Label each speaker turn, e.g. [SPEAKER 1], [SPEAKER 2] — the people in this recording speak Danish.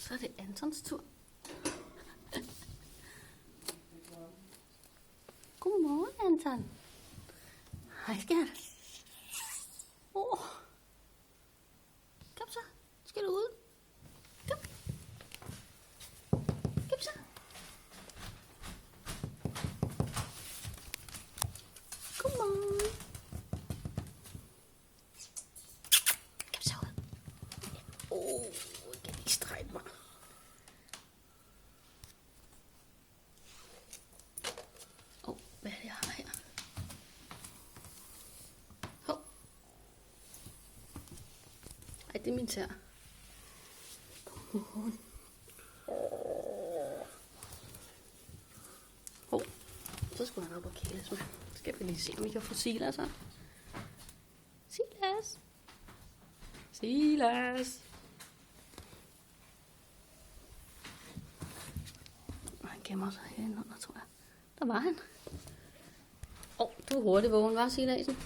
[SPEAKER 1] Så er det Antons tur. Godmorgen, Anton. Hej, skat. Kom så. Skal du ud? Kom. Kom så. Godmorgen. Kom så ud. Jeg kan lige strække mig. Hvad er det, jeg har her? Hov. Ej, det er min tær. Hov. Så skulle han op og kæles mig. Så skal vi lige se, om vi kan få Silas op. Silas! Silas! Han gemmer sig herinde under, tror jeg. Der var han. Du er hurtigt vågen, var Silasen?